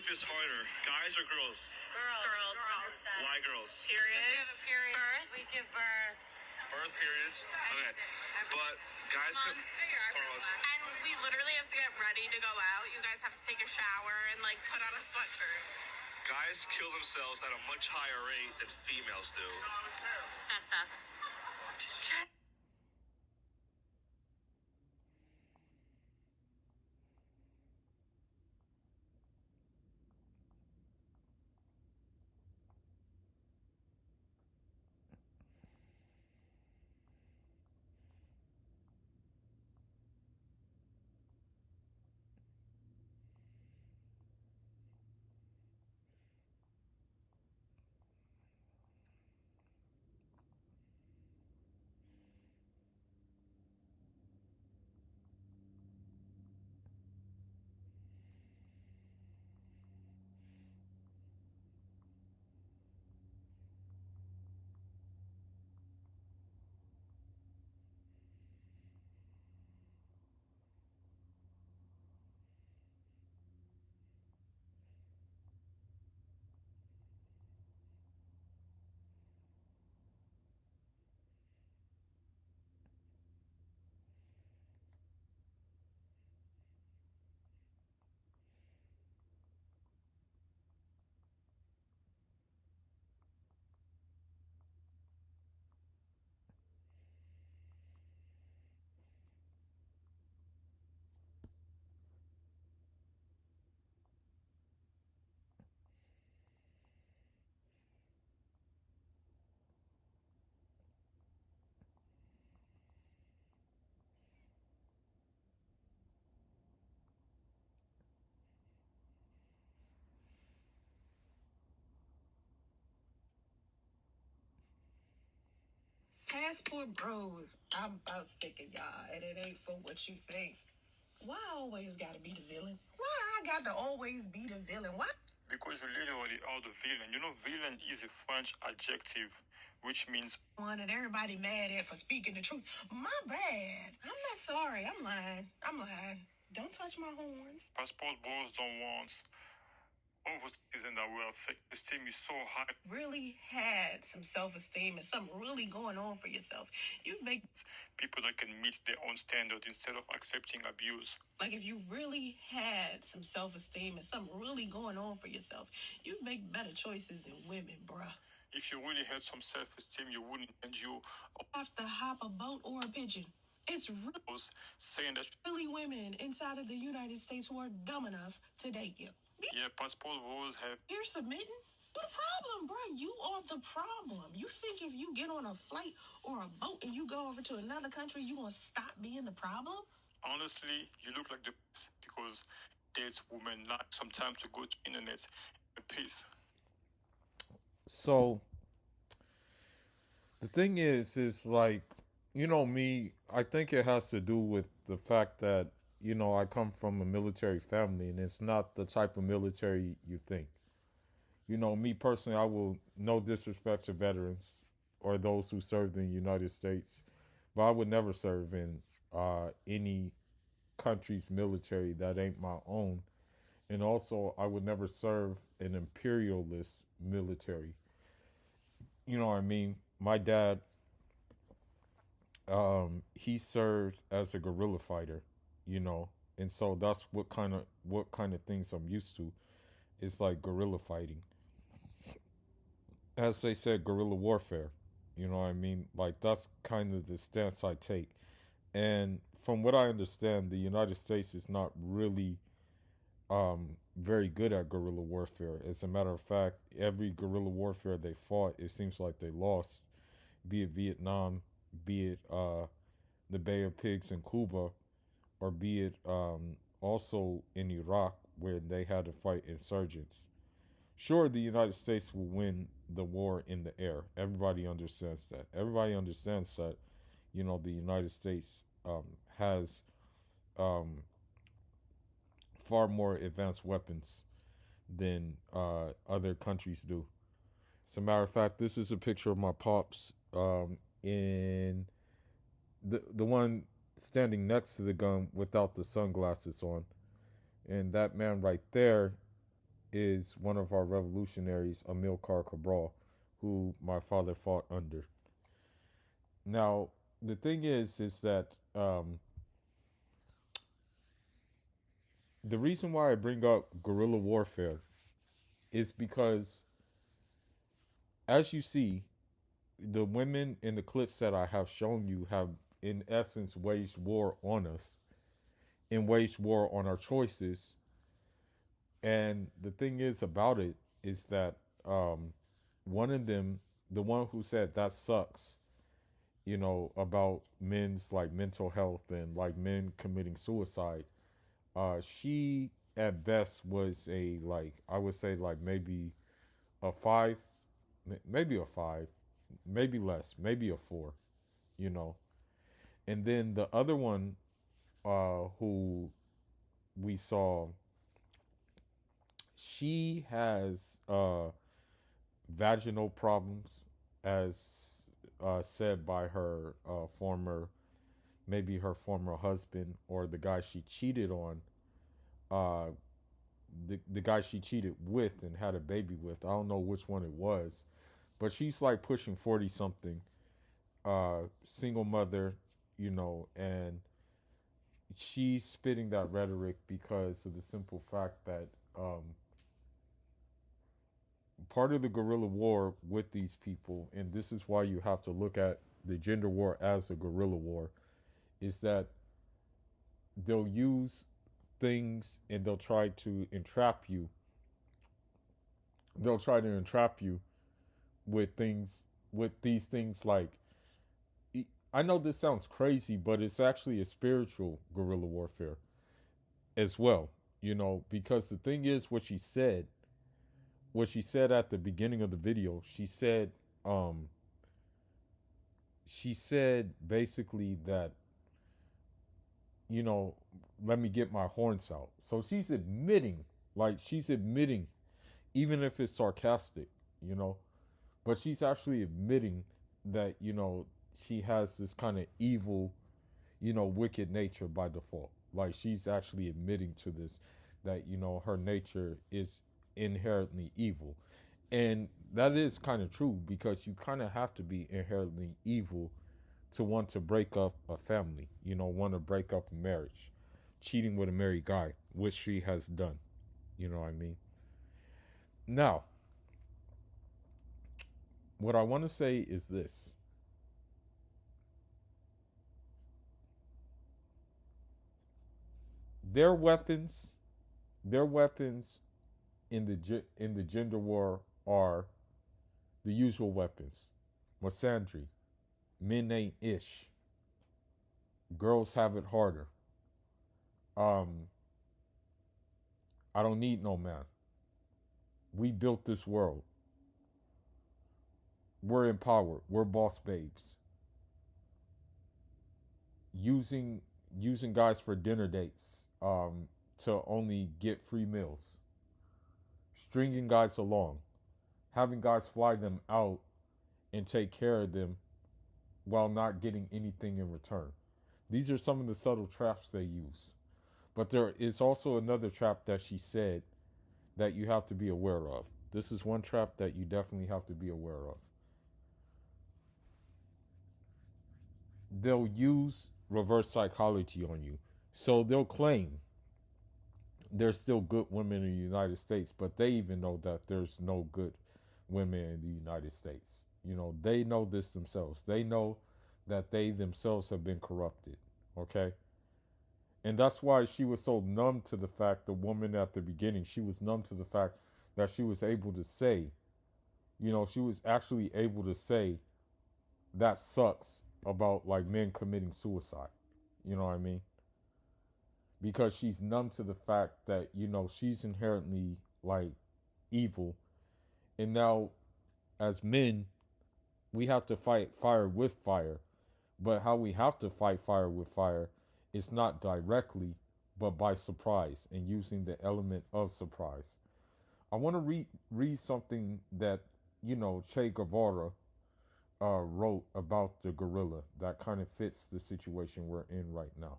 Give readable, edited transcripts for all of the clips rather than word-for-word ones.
sleep is harder, guys or girls? Girls. Why girls? Periods. Birth. We give birth. Birth periods? Okay. But guys could... And we literally have to get ready to go out. You guys have to take a shower and like put on a sweatshirt. Guys kill themselves at a much higher rate than females do. That sucks. Passport bros, I'm about sick of y'all, and it ain't for what you think. Why I always gotta be the villain? Why I got to always be the villain? Why? Because you literally are the villain. You know, villain is a French adjective, which means one that everybody mad at for speaking the truth. My bad. I'm not sorry. I'm lying. Don't touch my horns. passport bros don't want overseason that will affect esteem is so high. Really had some self-esteem and something really going on for yourself. You make People that can meet their own standard instead of accepting abuse. like if you really had some self-esteem and something really going on for yourself, you'd make better choices in women, bruh. If you really had some self-esteem, you wouldn't endure Have to hop a boat or a pigeon. It's saying that really women inside of the United States who are dumb enough to date you. passport bros have You're submitting? What a problem, bro. You are the problem. You think if you get on a flight or a boat and you go over to another country, you gonna stop being the problem? honestly, you look like the because there's women like sometimes to go to internet and peace. So the thing is like, me, I think it has to do with the fact that, I come from a military family and it's not the type of military you think. Me personally, I will no disrespect to veterans or those who served in the United States, but I would never serve in any country's military that ain't my own. And also, I would never serve an imperialist military. You know what I mean? My dad, he served as a guerrilla fighter, and so that's what kind of things I'm used to. It's like guerrilla fighting, as they said, guerrilla warfare. You know what I mean? Like that's kind of the stance I take. And from what I understand, the United States is not really very good at guerrilla warfare. As a matter of fact, every guerrilla warfare they fought, it seems like they lost. Be it Vietnam, be it the Bay of Pigs in Cuba, or be it also in Iraq where they had to fight insurgents. Sure, the United States will win the war in the air. Everybody understands that. Everybody understands that, the United States has far more advanced weapons than other countries do. As a matter of fact, this is a picture of my pops in the one standing next to the gun without the sunglasses on, and that man right there is one of our revolutionaries, Amilcar Cabral, who my father fought under. Now, the thing is that the reason why I bring up guerrilla warfare is because, as you see, the women in the clips that I have shown you have, in essence, waged war on us and waged war on our choices. And the thing is about it is that one of them, the one who said that sucks, about men's like mental health and like men committing suicide, she at best was a, like, I would say like maybe a five, maybe a five, maybe less, maybe a four. And then the other one, who we saw, she has vaginal problems, as said by her maybe her former husband, or the guy she cheated on, uh, the guy she cheated with and had a baby with. I don't know which one it was, but she's like pushing 40 something, single mother, and she's spitting that rhetoric because of the simple fact that part of the guerrilla war with these people, and this is why you have to look at the gender war as a guerrilla war, is that they'll use things and they'll try to entrap you. They'll try to entrap you with these things like, I know this sounds crazy, but it's actually a spiritual guerrilla warfare as well, because the thing is, what she said at the beginning of the video, she said basically that, let me get my horns out. So she's admitting, even if it's sarcastic, but she's actually admitting that, she has this kind of evil, wicked nature by default. Like, she's actually admitting to this, that, her nature is inherently evil. And that is kind of true, because you kind of have to be inherently evil to want to break up a family, want to break up a marriage, cheating with a married guy, which she has done. You know what I mean? Now, what I want to say is this. Their weapons in the gender war are the usual weapons: misandry, men ain't ish, girls have it harder, I don't need no man, we built this world, we're empowered, we're boss babes, using guys for dinner dates, to only get free meals, stringing guys along, having guys fly them out and take care of them while not getting anything in return. These are some of the subtle traps they use. But there is also another trap that she said that you have to be aware of. This is one trap that you definitely have to be aware of. They'll use reverse psychology on you. So they'll claim there's still good women in the United States, but they even know that there's no good women in the United States. They know this themselves. They know that they themselves have been corrupted. Okay? And that's why she was so numb to the fact, the woman at the beginning, she was numb to the fact that she was able to say, she was actually able to say, that sucks, about like men committing suicide. You know what I mean? Because she's numb to the fact that, she's inherently like evil. And now, as men, we have to fight fire with fire. But how we have to fight fire with fire is not directly, but by surprise, and using the element of surprise. I want to read something that, Che Guevara wrote about the guerrilla that kind of fits the situation we're in right now.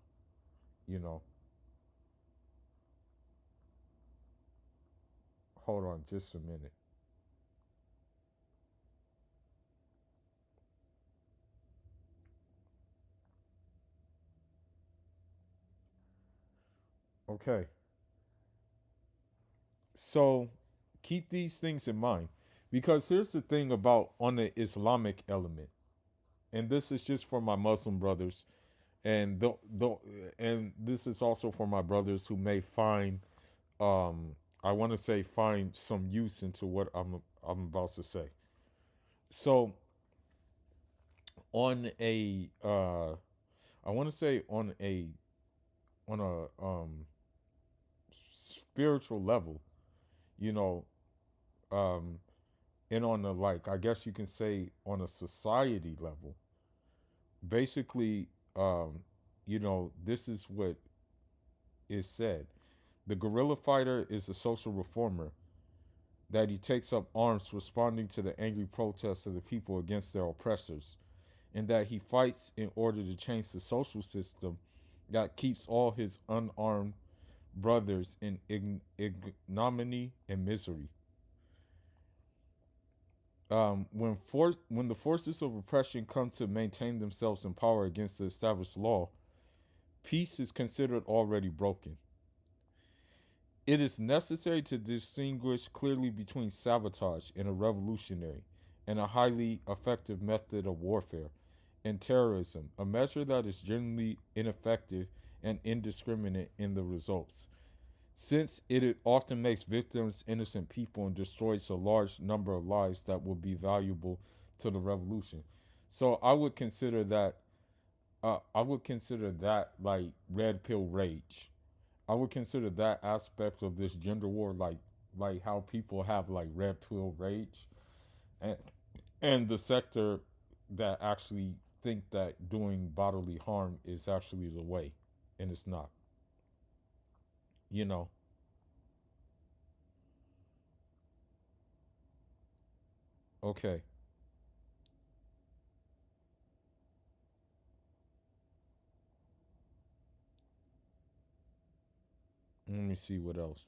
Hold on just a minute. Okay. So keep these things in mind. Because here's the thing about on the Islamic element, and this is just for my Muslim brothers, and and this is also for my brothers who may find I want to say find some use into what I'm about to say. So on a I want to say on a spiritual level, you know, um and on a, like, I guess you can say on a society level, basically, this is what is said. The guerrilla fighter is a social reformer, that he takes up arms responding to the angry protests of the people against their oppressors, and that he fights in order to change the social system that keeps all his unarmed brothers in ignominy and misery. When the forces of oppression come to maintain themselves in power against the established law, peace is considered already broken. It is necessary to distinguish clearly between sabotage in a revolutionary and a highly effective method of warfare, and terrorism, a measure that is generally ineffective and indiscriminate in the results, since it often makes victims innocent people and destroys a large number of lives that will be valuable to the revolution. So I would consider that like red pill rage. I would consider that aspect of this gender war like how people have like red pill rage, and the sector that actually think that doing bodily harm is actually the way, and it's not. You know. Okay. Let me see what else.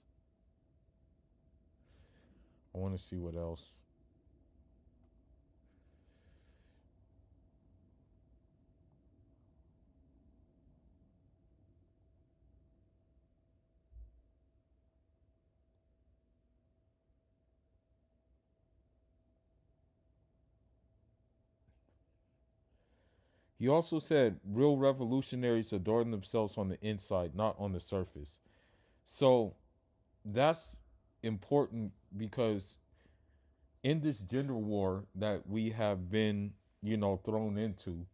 I want to see what else. He also said real revolutionaries adorn themselves on the inside, not on the surface. So that's important because in this gender war that we have been, thrown into,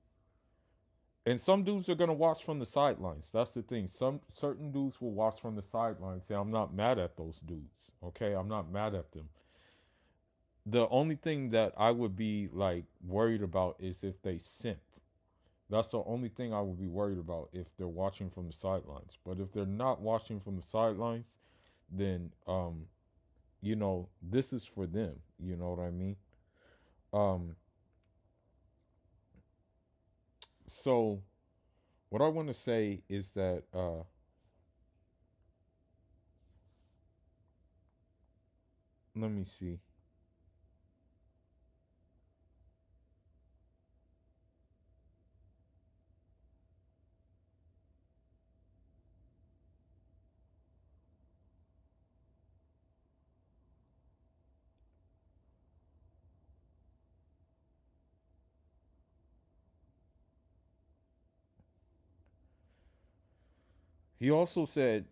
and some dudes are gonna watch from the sidelines. That's the thing. Some certain dudes will watch from the sidelines, and I'm not mad at those dudes. Okay, I'm not mad at them. The only thing that I would be like worried about is if they simp. That's the only thing I would be worried about if they're watching from the sidelines. But if they're not watching from the sidelines, then this is for them. You know what I mean? Um, so what I want to say is that let me see. He also said,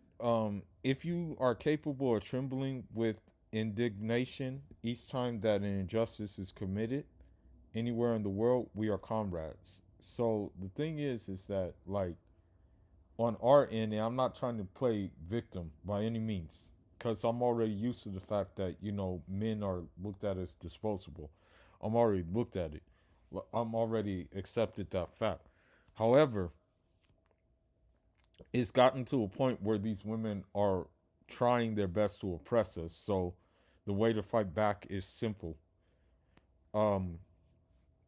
if you are capable of trembling with indignation each time that an injustice is committed anywhere in the world, we are comrades. So the thing is that like on our end, and I'm not trying to play victim by any means, because I'm already used to the fact that men are looked at as disposable. I'm already looked at it. I'm already accepted that fact. However, it's gotten to a point where these women are trying their best to oppress us. So the way to fight back is simple. Um,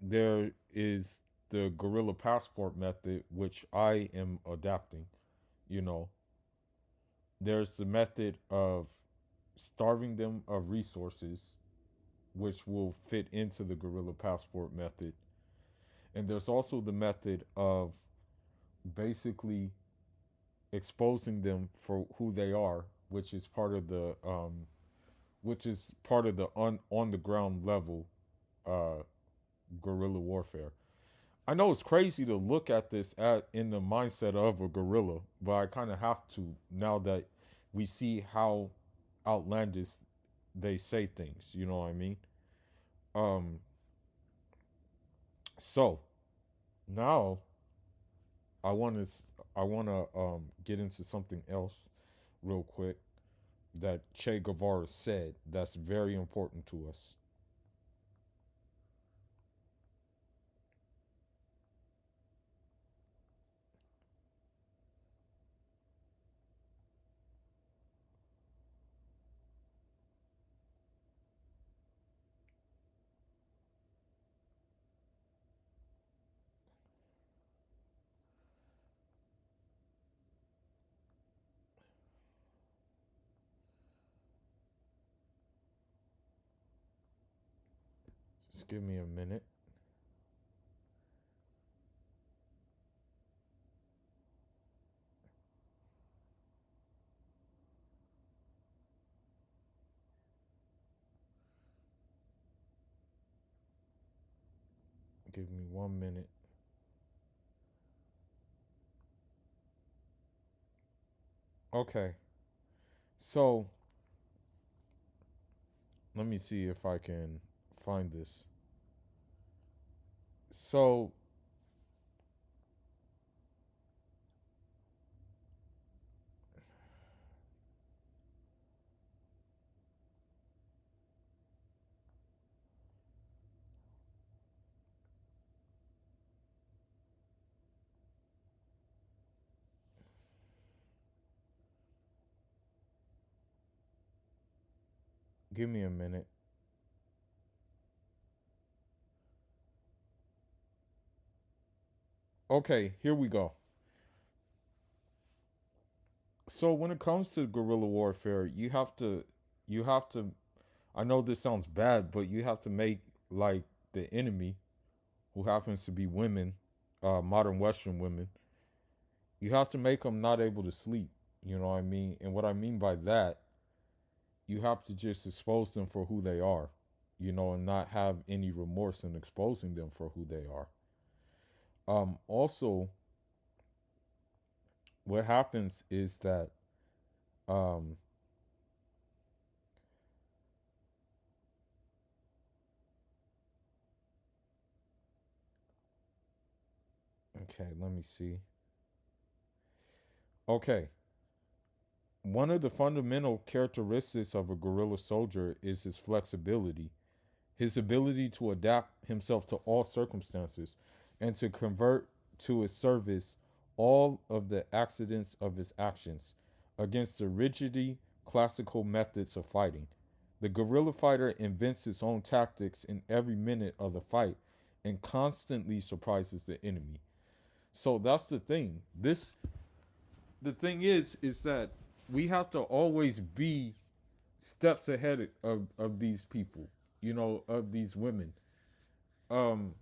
there is the guerrilla passport method, which I am adapting. You know, there's the method of starving them of resources, which will fit into the guerrilla passport method. And there's also the method of basically exposing them for who they are, which is part of the on the ground level uh, guerrilla warfare. I know it's crazy to look at this in the mindset of a guerrilla, but I kind of have to now that we see how outlandish they say things. You know what I mean? Um, so now I want to get into something else real quick that Che Guevara said that's very important to us. Just give me a minute. Give me 1 minute. Okay. So let me see if I can find this. So give me a minute. Okay, here we go. So when it comes to guerrilla warfare, you have to I know this sounds bad, but you have to make like the enemy, who happens to be women, modern Western women, you have to make them not able to sleep. You know what I mean? And what I mean by that, you have to just expose them for who they are, and not have any remorse in exposing them for who they are. Also, what happens is that, um, okay, let me see. Okay, one of the fundamental characteristics of a guerrilla soldier is his flexibility, his ability to adapt himself to all circumstances, and to convert to his service all of the accidents of his actions against the rigidity classical methods of fighting. The guerrilla fighter invents his own tactics in every minute of the fight and constantly surprises the enemy. So that's the thing. The thing is that we have to always be steps ahead of these people, of these women. Um,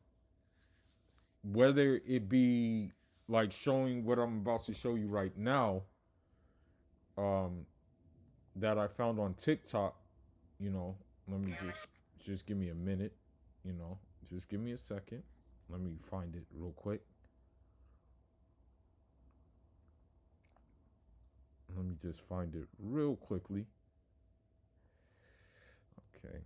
Whether it be like showing what I'm about to show you right now, um, that I found on TikTok, let me just give me a minute, you know, just give me a second. Let me find it real quick. Let me just find it real quickly. Okay.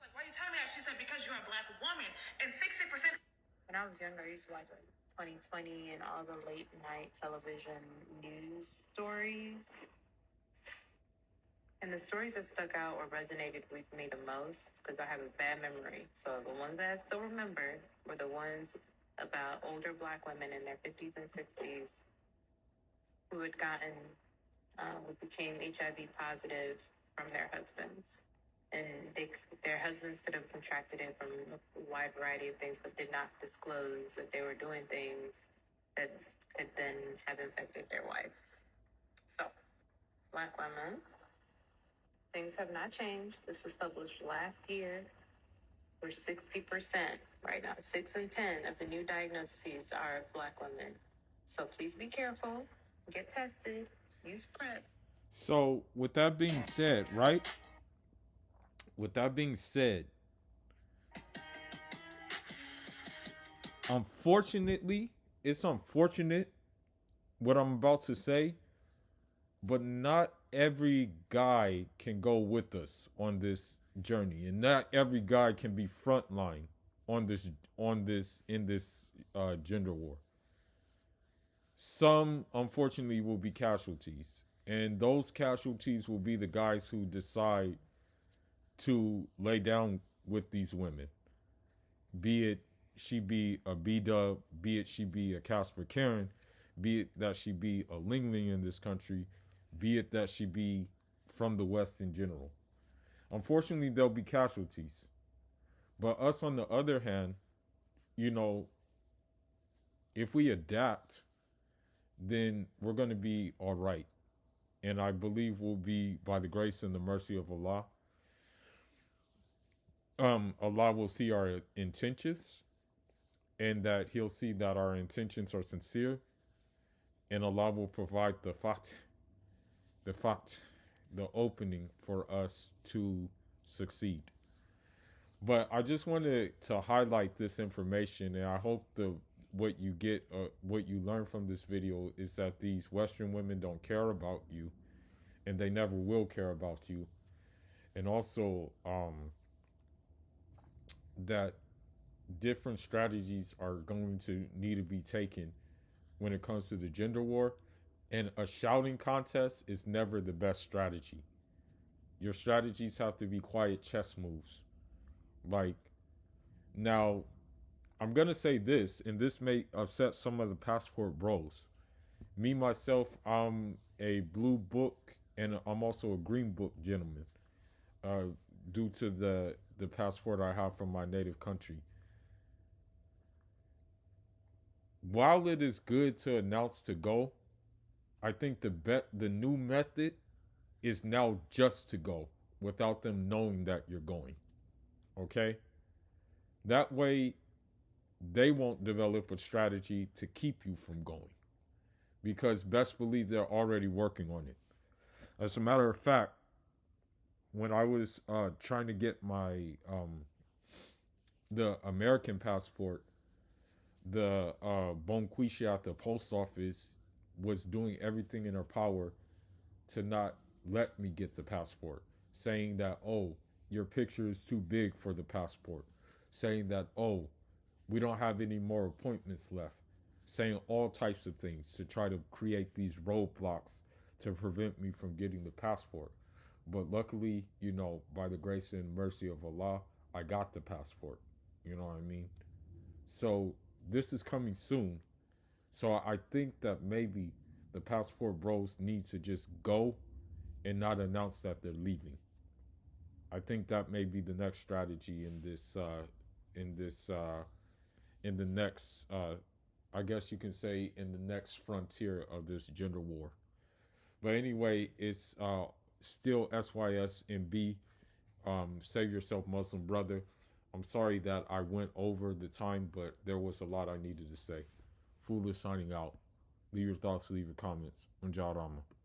Like, why are you telling me that? She said, because you're a black woman. And 60%. When I was younger, I used to watch like 2020 and all the late night television news stories. And the stories that stuck out or resonated with me the most, because I have a bad memory. So the ones that I still remember were the ones about older black women in their 50s and 60s who had who became HIV positive from their husbands. And their husbands could have contracted it from a wide variety of things, but did not disclose that they were doing things that could then have infected their wives. So, Black women, things have not changed. This was published last year. We're 60% right now. 6 in 10 of the new diagnoses are Black women. So please be careful. Get tested. Use PrEP. So, with that being said, right? With that being said, unfortunately, it's unfortunate what I'm about to say, but not every guy can go with us on this journey, and not every guy can be frontline on this gender war. Some, unfortunately, will be casualties, and those casualties will be the guys who decide to lay down with these women, be it she be a B-Dub, be it she be a Casper Karen, be it that she be a Ling Ling in this country, be it that she be from the West in general. Unfortunately, there'll be casualties. But us, on the other hand, you know, if we adapt, then we're going to be all right. And I believe we'll be, by the grace and the mercy of Allah, Allah will see our intentions, and that He'll see that our intentions are sincere, and Allah will provide the opening for us to succeed. But I just wanted to highlight this information, and I hope what you learn from this video is that these Western women don't care about you, and they never will care about you, and also that different strategies are going to need to be taken when it comes to the gender war, and a shouting contest is never the best strategy. Your strategies have to be quiet chess moves. Like, now, I'm going to say this, and this may upset some of the passport bros. Me, myself, I'm a blue book, and I'm also a green book gentleman, due to the passport I have from my native country. While it is good to announce to go, I think the new method is now just to go without them knowing that you're going. Okay? That way, they won't develop a strategy to keep you from going, because best believe they're already working on it. As a matter of fact, when I was trying to get my the American passport, the Bonquisha at the post office was doing everything in her power to not let me get the passport, saying that, oh, your picture is too big for the passport, saying that, oh, we don't have any more appointments left, saying all types of things to try to create these roadblocks to prevent me from getting the passport. But luckily, you know, by the grace and mercy of Allah, I got the passport. You know what I mean? So this is coming soon. So I think that maybe the passport bros need to just go and not announce that they're leaving. I think that may be the next strategy in the next, I guess you can say, in the next frontier of this gender war. But anyway, it's still SYS and B. Save yourself, Muslim brother. I'm sorry that I went over the time, but there was a lot I needed to say. Foolish signing out. Leave your thoughts, leave your comments. Unjarama.